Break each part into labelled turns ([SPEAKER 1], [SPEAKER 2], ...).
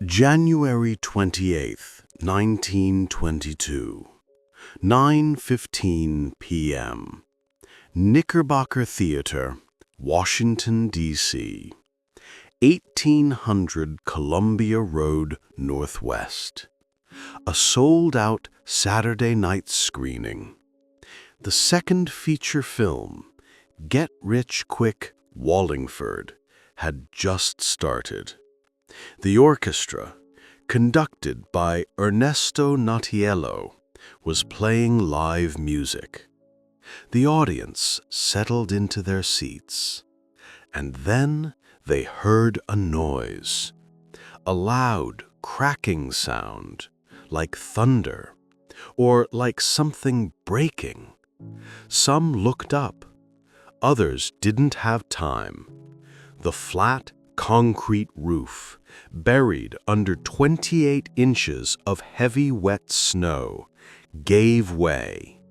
[SPEAKER 1] January 28th, 1922, 9:15 p.m. Knickerbocker Theatre, Washington, D.C., 1800 Columbia Road, Northwest. A sold-out Saturday night screening. The second feature film, Get Rich Quick, Wallingford, had just started. The orchestra, conducted by Ernesto Natiello, was playing live music. The audience settled into their seats, and then they heard a noise, a loud, cracking sound, like thunder, or like something breaking. Some looked up. Others didn't have time. The flat, concrete roof, buried under 28 inches of heavy wet snow, gave way,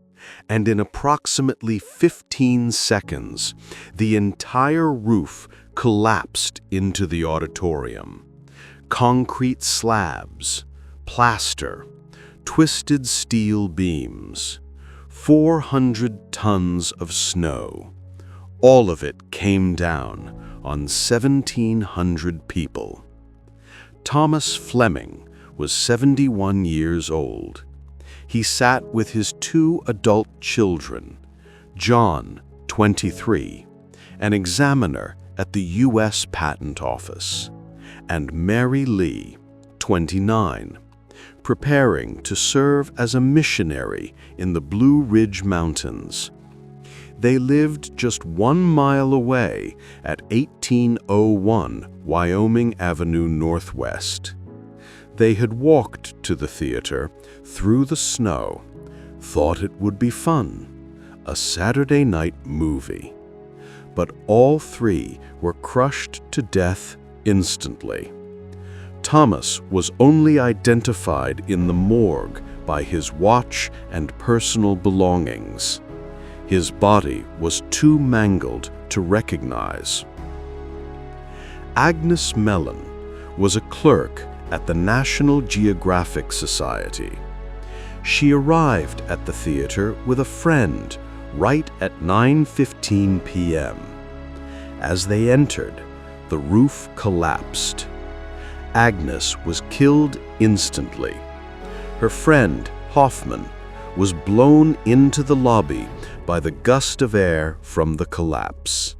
[SPEAKER 1] and in approximately 15 seconds, the entire roof collapsed into the auditorium. Concrete slabs, plaster, twisted steel beams, 400 tons of snow. All of it came down on 1,700 people. Thomas Fleming was 71 years old. He sat with his 2 adult children, John, 23, an examiner at the U.S. Patent Office, and Mary Lee, 29, preparing to serve as a missionary in the Blue Ridge Mountains. They lived just 1 mile away at 1801 Wyoming Avenue Northwest. They had walked to the theater through the snow, thought it would be fun, a Saturday night movie. But all 3 were crushed to death instantly. Thomas was only identified in the morgue by his watch and personal belongings. His body was too mangled to recognize. Agnes Mellon was a clerk at the National Geographic Society. She arrived at the theater with a friend right at 9:15 p.m. As they entered, the roof collapsed. Agnes was killed instantly. Her friend, Hoffman, was blown into the lobby by the gust of air from the collapse.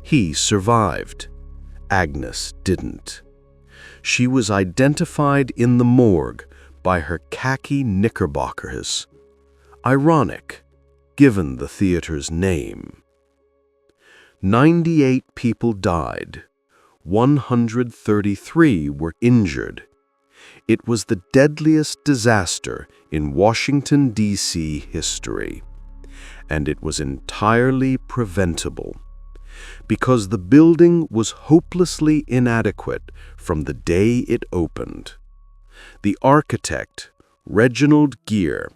[SPEAKER 1] He survived. Agnes didn't. She was identified in the morgue by her khaki knickerbockers. Ironic, given the theater's name. 98 people died. 133 were injured. It was the deadliest disaster in Washington, D.C. history. And it was entirely preventable, because the building was hopelessly inadequate from the day it opened. The architect, Reginald Geare,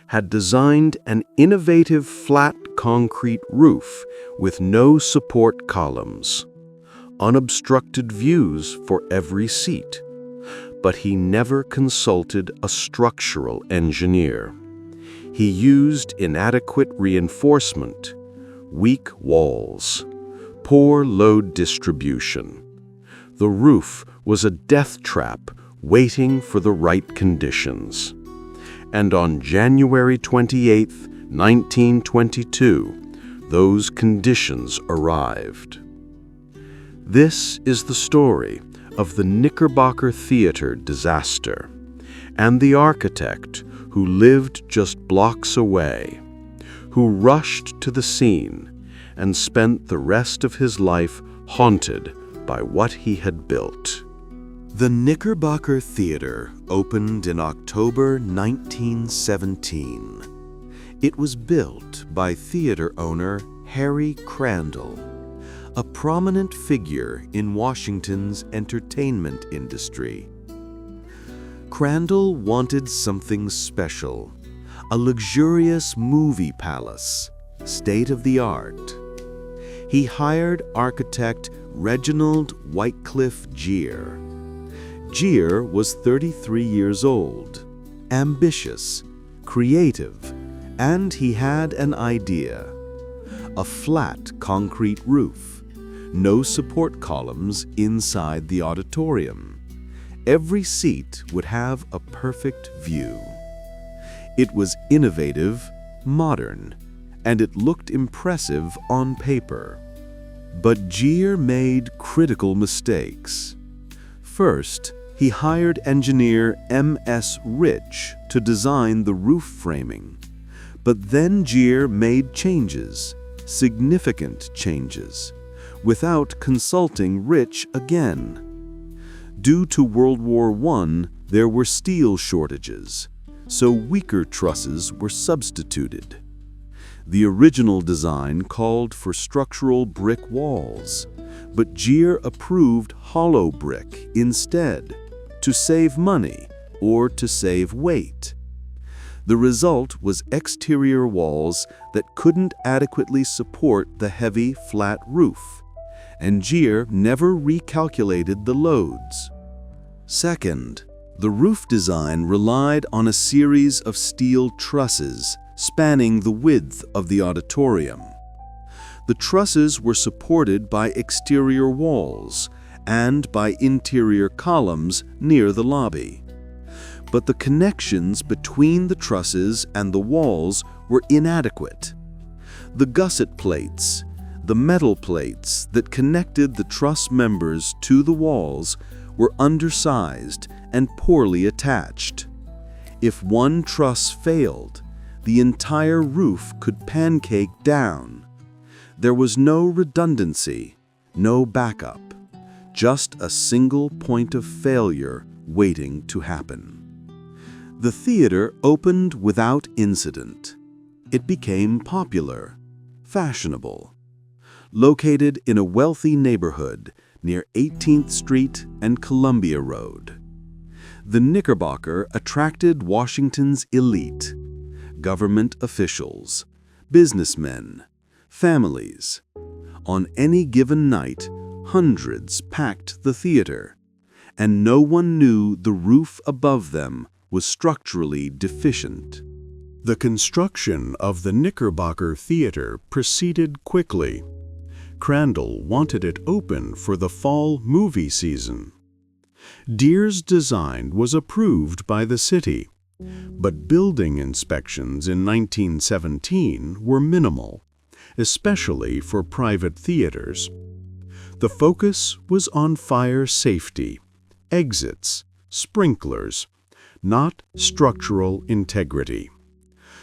[SPEAKER 1] had designed an innovative flat concrete roof with no support columns, unobstructed views for every seat, but he never consulted a structural engineer. He used inadequate reinforcement, weak walls, poor load distribution. The roof was a death trap waiting for the right conditions. And on January 28, 1922, those conditions arrived. This is the story of the Knickerbocker Theatre disaster, and the architect who lived just blocks away, who rushed to the scene and spent the rest of his life haunted by what he had built. The Knickerbocker Theatre opened in October 1917. It was built by theater owner Harry Crandall, a prominent figure in Washington's entertainment industry. Crandall wanted something special, a luxurious movie palace, state-of-the-art. He hired architect Reginald Wycliffe Geare. Geare was 33 years old, ambitious, creative, and he had an idea. A flat concrete roof, no support columns inside the auditorium. Every seat would have a perfect view. It was innovative, modern, and it looked impressive on paper. But Geare made critical mistakes. First, he hired engineer M.S. Rich to design the roof framing. But then Geare made changes, significant changes, without consulting Rich again. Due to World War I, there were steel shortages, so weaker trusses were substituted. The original design called for structural brick walls, but Geare approved hollow brick instead, to save money or to save weight. The result was exterior walls that couldn't adequately support the heavy, flat roof, and Geare never recalculated the loads. Second, the roof design relied on a series of steel trusses spanning the width of the auditorium. The trusses were supported by exterior walls and by interior columns near the lobby. But the connections between the trusses and the walls were inadequate. The gusset plates, the metal plates that connected the truss members to the walls, were undersized and poorly attached. If one truss failed, the entire roof could pancake down. There was no redundancy, no backup, just a single point of failure waiting to happen. The theater opened without incident. It became popular, fashionable. Located in a wealthy neighborhood near 18th Street and Columbia Road, the Knickerbocker attracted Washington's elite, government officials, businessmen, families. On any given night, hundreds packed the theater, and no one knew the roof above them was structurally deficient. The construction of the Knickerbocker Theatre proceeded quickly. Crandall wanted it open for the fall movie season. Geare's design was approved by the city, but building inspections in 1917 were minimal, especially for private theaters. The focus was on fire safety, exits, sprinklers, not structural integrity.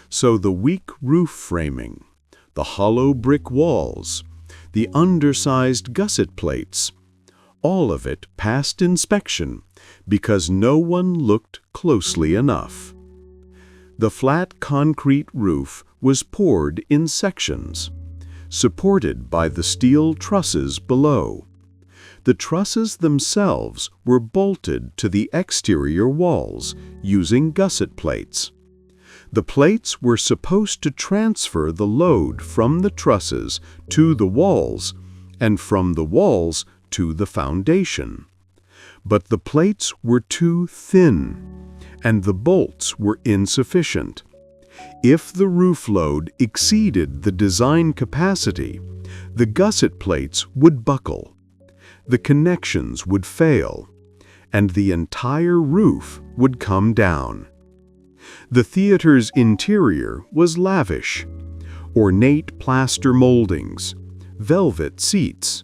[SPEAKER 1] So the weak roof framing, the hollow brick walls, the undersized gusset plates, all of it passed inspection because no one looked closely enough. The flat concrete roof was poured in sections, supported by the steel trusses below. The trusses themselves were bolted to the exterior walls using gusset plates. The plates were supposed to transfer the load from the trusses to the walls and from the walls to the foundation. But the plates were too thin, and the bolts were insufficient. If the roof load exceeded the design capacity, the gusset plates would buckle, the connections would fail, and the entire roof would come down. The theater's interior was lavish: ornate plaster moldings, velvet seats,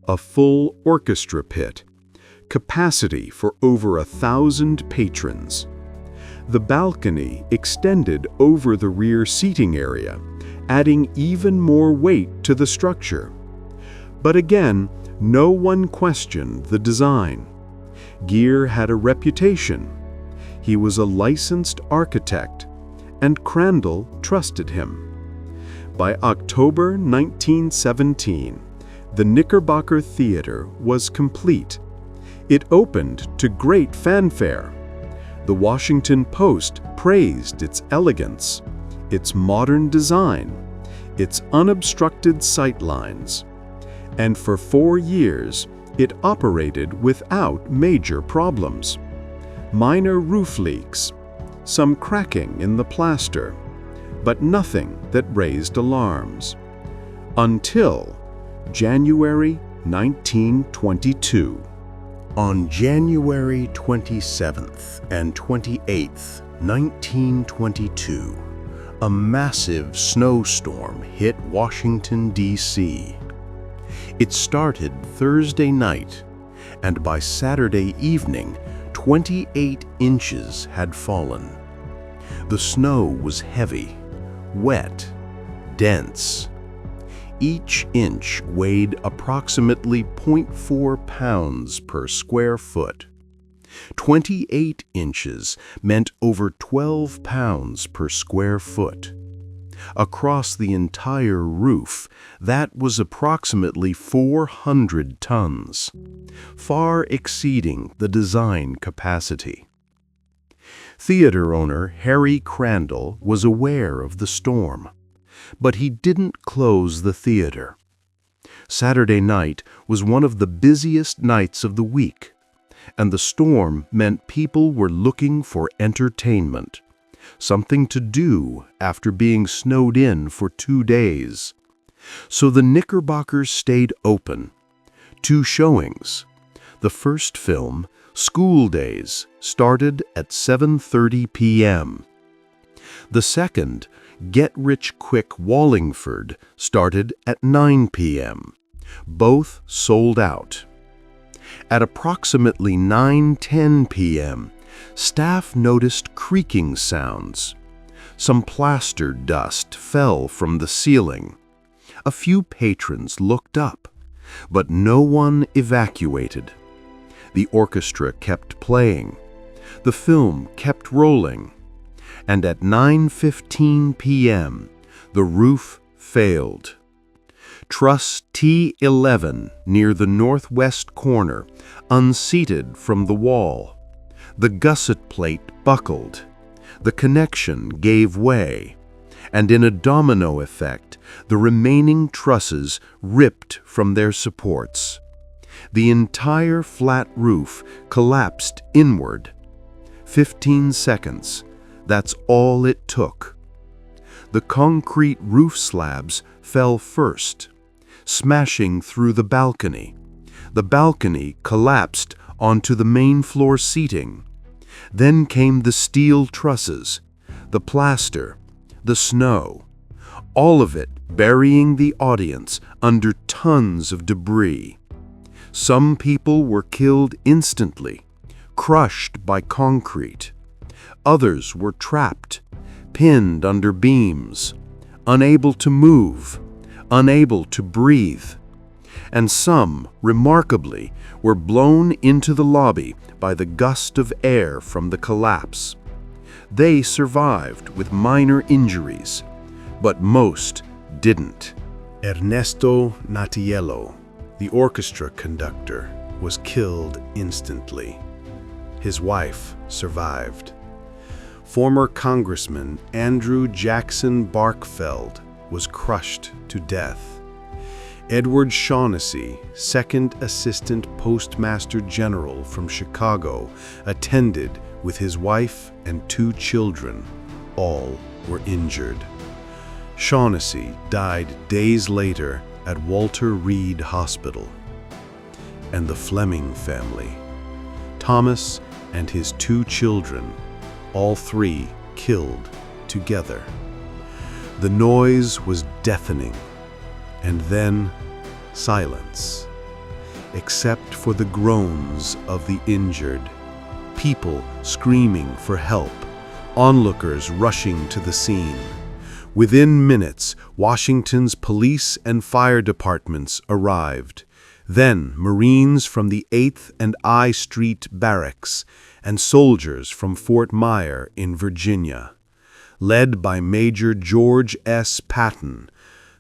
[SPEAKER 1] a full orchestra pit, capacity for over 1,000 patrons. The balcony extended over the rear seating area, adding even more weight to the structure. But again, no one questioned the design. Geare had a reputation. He was a licensed architect, and Crandall trusted him. By October 1917, the Knickerbocker Theatre was complete. It opened to great fanfare. The Washington Post praised its elegance, its modern design, its unobstructed sightlines. And for 4 years, It operated without major problems. Minor roof leaks, some cracking in the plaster, but nothing that raised alarms. Until January 1922. On January 27th and 28th, 1922, a massive snowstorm hit Washington, D.C. It started Thursday night, and by Saturday evening, 28 inches had fallen. The snow was heavy, wet, dense. Each inch weighed approximately 0.4 pounds per square foot. 28 inches meant over 12 pounds per square foot. Across the entire roof, that was approximately 400 tons, far exceeding the design capacity. Theater owner Harry Crandall was aware of the storm, but he didn't close the theater. Saturday night was one of the busiest nights of the week, and the storm meant people were looking for entertainment, something to do after being snowed in for 2 days. So the Knickerbockers stayed open. 2 showings. The first film, School Days, started at 7:30 p.m. The second, Get Rich Quick Wallingford, started at 9 p.m. Both sold out. At approximately 9:10 p.m., staff noticed creaking sounds. Some plaster dust fell from the ceiling. A few patrons looked up, but no one evacuated. The orchestra kept playing. The film kept rolling. And at 9:15 p.m., the roof failed. Truss T11 near the northwest corner, unseated from the wall. The gusset plate buckled. The connection gave way, and in a domino effect, the remaining trusses ripped from their supports. The entire flat roof collapsed inward. 15 seconds. That's all it took. The concrete roof slabs fell first, smashing through the balcony. The balcony collapsed onto the main floor seating. Then came the steel trusses, the plaster, the snow, all of it burying the audience under tons of debris. Some people were killed instantly, crushed by concrete. Others were trapped, pinned under beams, unable to move, unable to breathe. And some, remarkably, were blown into the lobby by the gust of air from the collapse. They survived with minor injuries, but most didn't. Ernesto Natiello, the orchestra conductor, was killed instantly. His wife survived. Former Congressman Andrew Jackson Barchfeld was crushed to death. Edward Shaughnessy, second assistant postmaster general from Chicago, attended with his wife and 2 children. All were injured. Shaughnessy died days later at Walter Reed Hospital. And the Fleming family, Thomas and his 2 children, all 3 killed together. The noise was deafening, and then silence, except for the groans of the injured, people screaming for help, onlookers rushing to the scene. Within minutes, Washington's police and fire departments arrived. Then Marines from the 8th and I Street Barracks and soldiers from Fort Myer in Virginia, led by Major George S. Patton,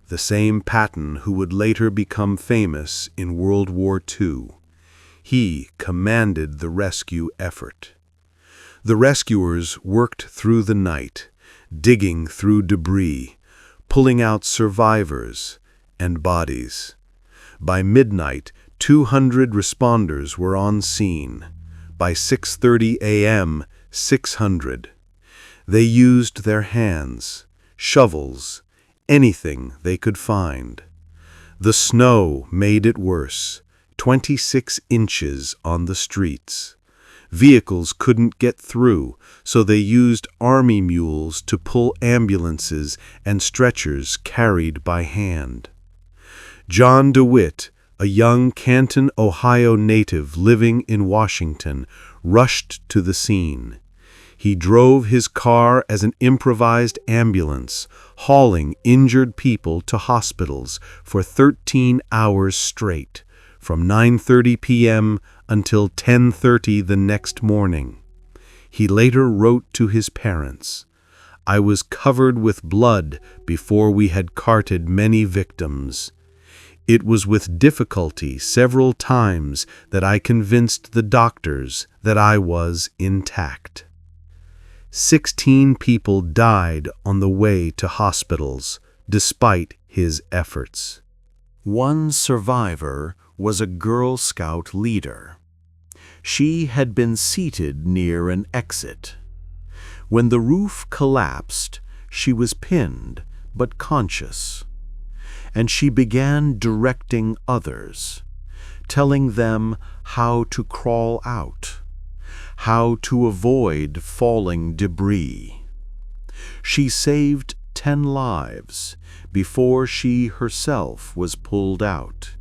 [SPEAKER 1] the same Patton who would later become famous in World War II. He commanded the rescue effort. The rescuers worked through the night, digging through debris, pulling out survivors and bodies. By midnight, 200 responders were on scene. By 6:30 a.m., 600. They used their hands, shovels, anything they could find. The snow made it worse, 26 inches on the streets. Vehicles couldn't get through, so they used army mules to pull ambulances and stretchers carried by hand. John DeWitt, a young Canton, Ohio native living in Washington, rushed to the scene. He drove his car as an improvised ambulance, hauling injured people to hospitals for 13 hours straight, from 9:30 p.m. until 10:30 the next morning. He later wrote to his parents, "I was covered with blood before we had carted many victims. It was with difficulty several times that I convinced the doctors that I was intact." 16 people died on the way to hospitals, despite his efforts. One survivor was a Girl Scout leader. She had been seated near an exit. When the roof collapsed, she was pinned but conscious, and she began directing others, telling them how to crawl out, how to avoid falling debris. She saved 10 lives before she herself was pulled out,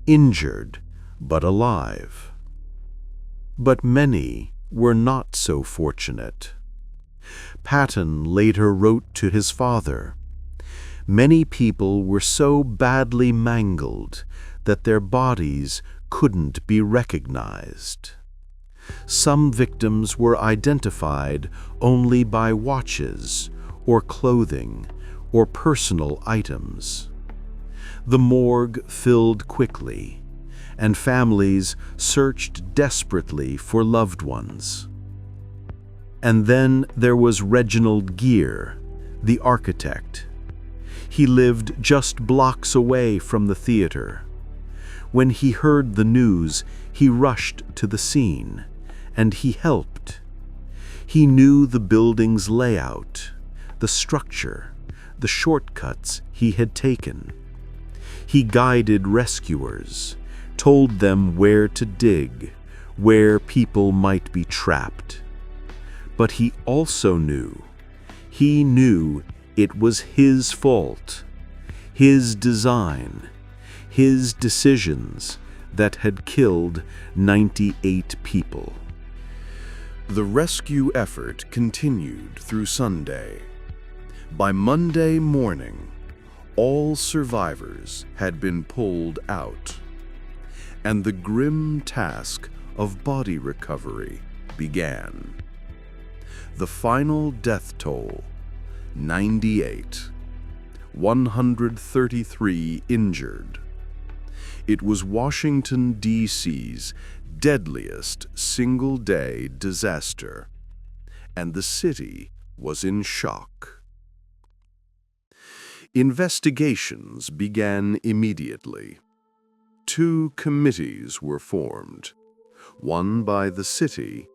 [SPEAKER 1] injured but alive. But many were not so fortunate. Patton later wrote to his father, "Many people were so badly mangled that their bodies couldn't be recognized. Some victims were identified only by watches or clothing or personal items. The morgue filled quickly, and families searched desperately for loved ones." And then there was Reginald Geare, the architect. He lived just blocks away from the theater. When he heard the news, he rushed to the scene, and he helped. He knew the building's layout, the structure, the shortcuts he had taken. He guided rescuers, told them where to dig, where people might be trapped. But he also knew it was his fault, his design, his decisions that had killed 98 people. The rescue effort continued through Sunday. By Monday morning, all survivors had been pulled out, and the grim task of body recovery began. The final death toll, 98, 133 injured. It was Washington, D.C.'s deadliest single-day disaster, and the city was in shock. Investigations began immediately. 2 committees were formed, one by the city,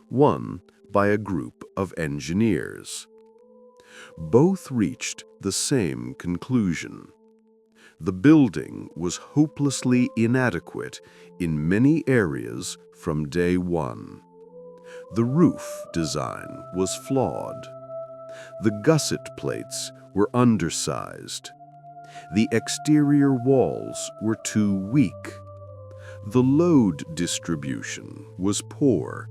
[SPEAKER 1] one by a group of engineers. Both reached the same conclusion. The building was hopelessly inadequate in many areas from day one. The roof design was flawed. The gusset plates were undersized. The exterior walls were too weak. The load distribution was poor,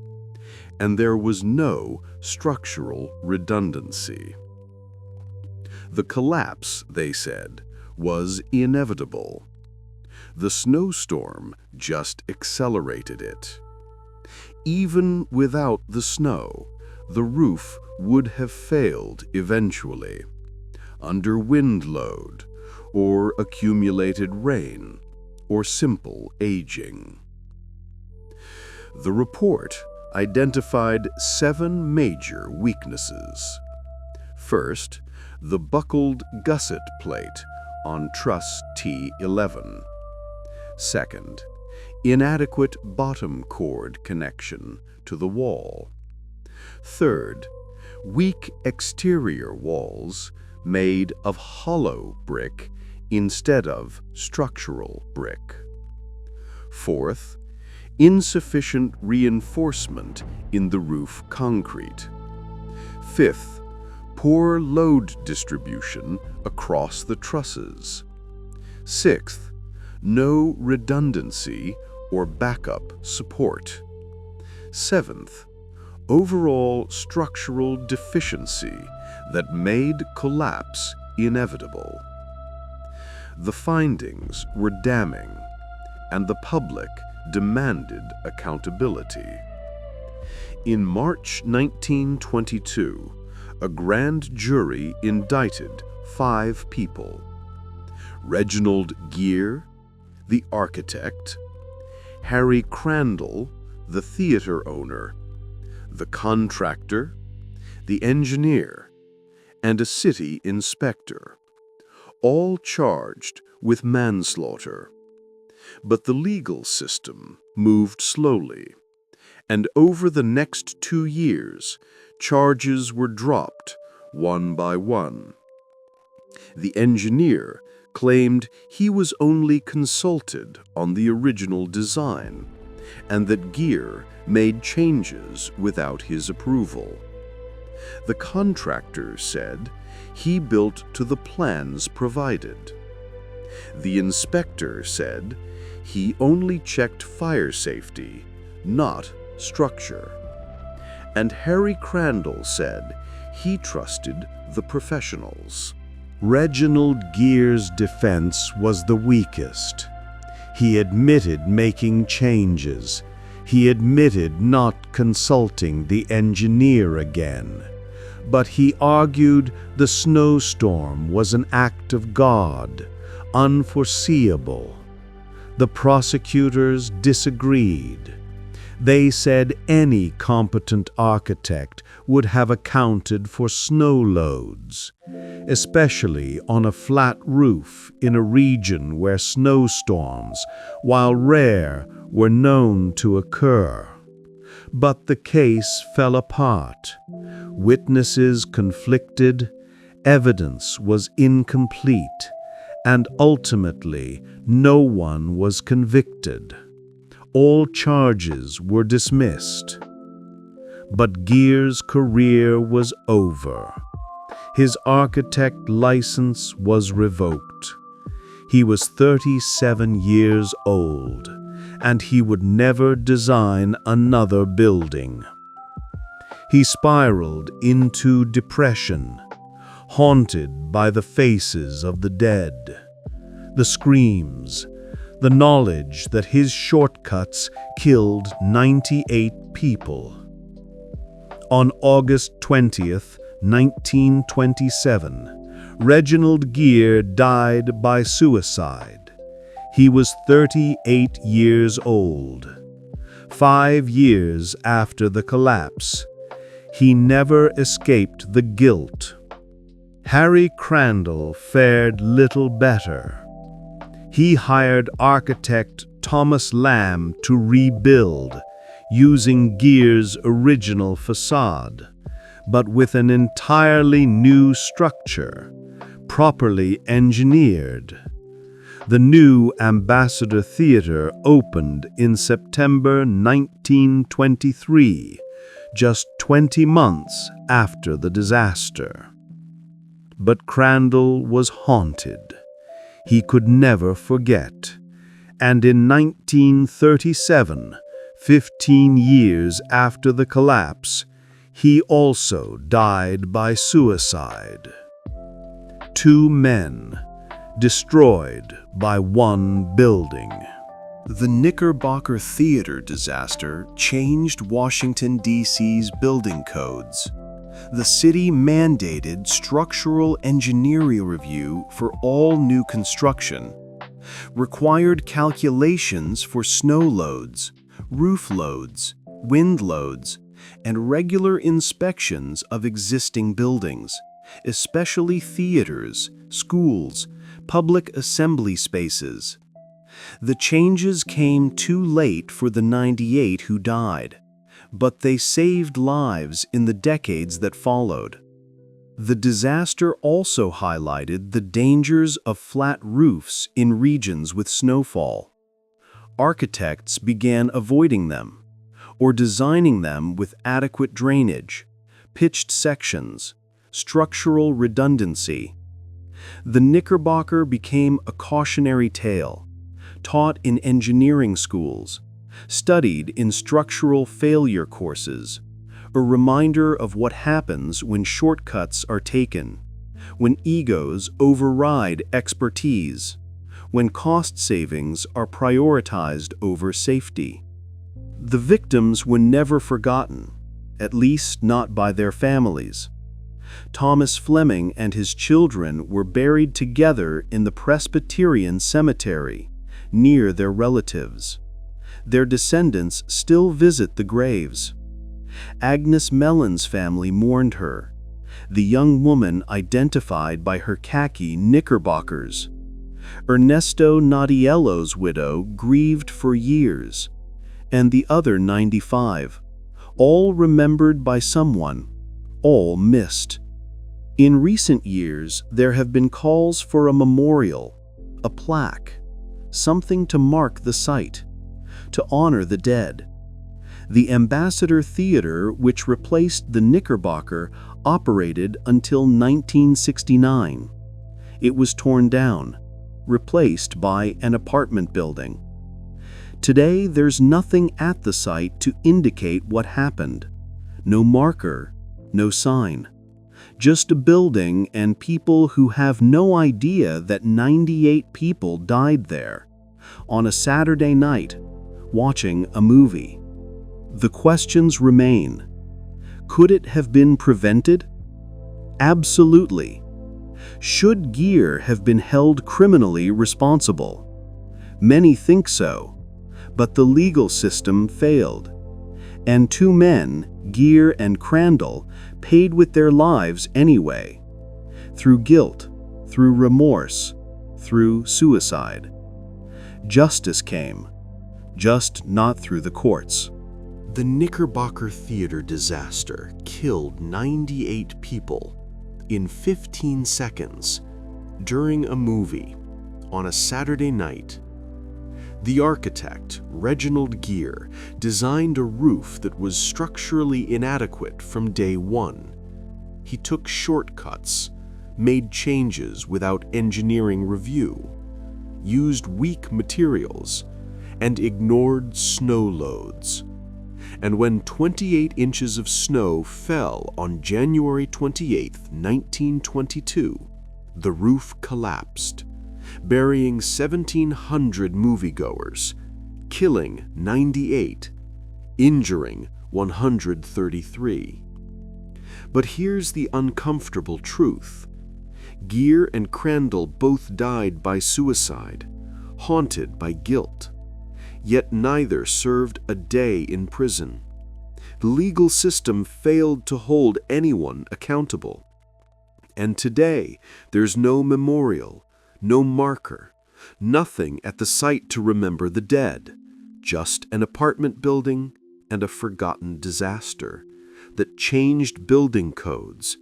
[SPEAKER 1] and there was no structural redundancy. The collapse, they said, was inevitable. The snowstorm just accelerated it. Even without the snow, the roof would have failed eventually, under wind load, or accumulated rain, or simple aging. The report identified 7 major weaknesses. First, the buckled gusset plate on Truss T11. Second, inadequate bottom chord connection to the wall. Third, weak exterior walls made of hollow brick instead of structural brick. Fourth, insufficient reinforcement in the roof concrete. Fifth, poor load distribution across the trusses. Sixth, no redundancy or backup support. Seventh, overall structural deficiency that made collapse inevitable. The findings were damning, and the public demanded accountability. In March 1922, a grand jury indicted 5 people: Reginald Geare, the architect; Harry Crandall, the theater owner; the contractor; the engineer; and a city inspector, all charged with manslaughter. But the legal system moved slowly, and over the next 2 years, charges were dropped one by one. The engineer claimed he was only consulted on the original design, and that Geare made changes without his approval. The contractor said he built to the plans provided. The inspector said he only checked fire safety, not structure. And Harry Crandall said he trusted the professionals. Reginald Geare's defense was the weakest. He admitted making changes. He admitted not consulting the engineer again. But he argued the snowstorm was an act of God, unforeseeable. The prosecutors disagreed. They said any competent architect would have accounted for snow loads, especially on a flat roof in a region where snowstorms, while rare, were known to occur. But the case fell apart. Witnesses conflicted, evidence was incomplete, and ultimately no one was convicted. All charges were dismissed. But Geare's career was over. His architect license was revoked. He was 37 years old, and he would never design another building. He spiraled into depression, haunted by the faces of the dead, the screams, the knowledge that his shortcuts killed 98 people. On August 20th, 1927, Reginald Geare died by suicide. He was 38 years old. 5 years after the collapse, he never escaped the guilt. Harry Crandall fared little better. He hired architect Thomas Lamb to rebuild, using Geare's original facade, but with an entirely new structure, properly engineered. The new Ambassador Theatre opened in September 1923, just 20 months after the disaster. But Crandall was haunted. He could never forget. And in 1937, 15 years after the collapse, he also died by suicide. 2 men, destroyed by one building. The Knickerbocker Theatre disaster changed Washington, D.C.'s building codes. The city mandated structural engineering review for all new construction, required calculations for snow loads, roof loads, wind loads, and regular inspections of existing buildings, especially theaters, schools, public assembly spaces.
[SPEAKER 2] The changes came too late for the 98 who died, but they saved lives in the decades that followed. The disaster also highlighted the dangers of flat roofs in regions with snowfall. Architects began avoiding them, or designing them with adequate drainage, pitched sections, structural redundancy. The Knickerbocker became a cautionary tale, taught in engineering schools, studied in structural failure courses, a reminder of what happens when shortcuts are taken, when egos override expertise, when cost savings are prioritized over safety. The victims were never forgotten, at least not by their families. Thomas Fleming and his children were buried together in the Presbyterian cemetery, near their relatives. Their descendants still visit the graves. Agnes Mellon's family mourned her, the young woman identified by her khaki knickerbockers. Ernesto Natiello's widow grieved for years, and the other 95, all remembered by someone, all missed. In recent years, there have been calls for a memorial, a plaque, something to mark the site, to honor the dead. The Ambassador Theatre, which replaced the Knickerbocker, operated until 1969. It was torn down, replaced by an apartment building. Today, there's nothing at the site to indicate what happened. No marker, no sign. Just a building and people who have no idea that 98 people died there, on a Saturday night, watching a movie. The questions remain. Could it have been prevented? Absolutely. Should Geare have been held criminally responsible? Many think so, but the legal system failed. And two men, Geare and Crandall, paid with their lives anyway. Through guilt, through remorse, through suicide. Justice came, just not through the courts.
[SPEAKER 1] The Knickerbocker Theatre disaster killed 98 people in 15 seconds during a movie on a Saturday night. The architect, Reginald Geare, designed a roof that was structurally inadequate from day one. He took shortcuts, made changes without engineering review, used weak materials, and ignored snow loads. And when 28 inches of snow fell on January 28, 1922, the roof collapsed, burying 1,700 moviegoers, killing 98, injuring 133. But here's the uncomfortable truth. Geare and Crandall both died by suicide, haunted by guilt. Yet neither served a day in prison. The legal system failed to hold anyone accountable. And today, there's no memorial, no marker, nothing at the site to remember the dead, just an apartment building and a forgotten disaster that changed building codes,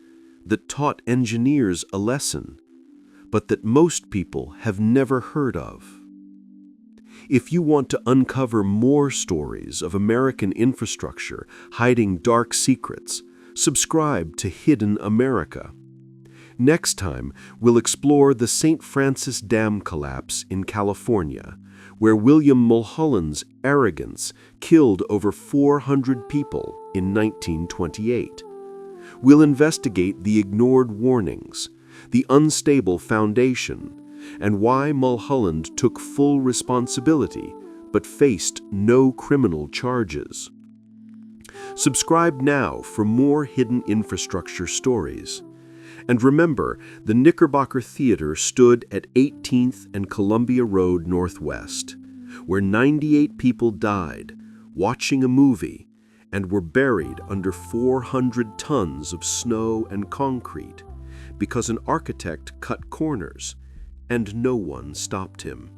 [SPEAKER 1] that taught engineers a lesson, but that most people have never heard of. If you want to uncover more stories of American infrastructure hiding dark secrets, subscribe to Hidden America. Next time, we'll explore the St. Francis Dam collapse in California, where William Mulholland's arrogance killed over 400 people in 1928. We'll investigate the ignored warnings, the unstable foundation, and why Mulholland took full responsibility but faced no criminal charges. Subscribe now for more hidden infrastructure stories. And remember, the Knickerbocker Theatre stood at 18th and Columbia Road Northwest, where 98 people died watching a movie and were buried under 400 tons of snow and concrete because an architect cut corners and no one stopped him.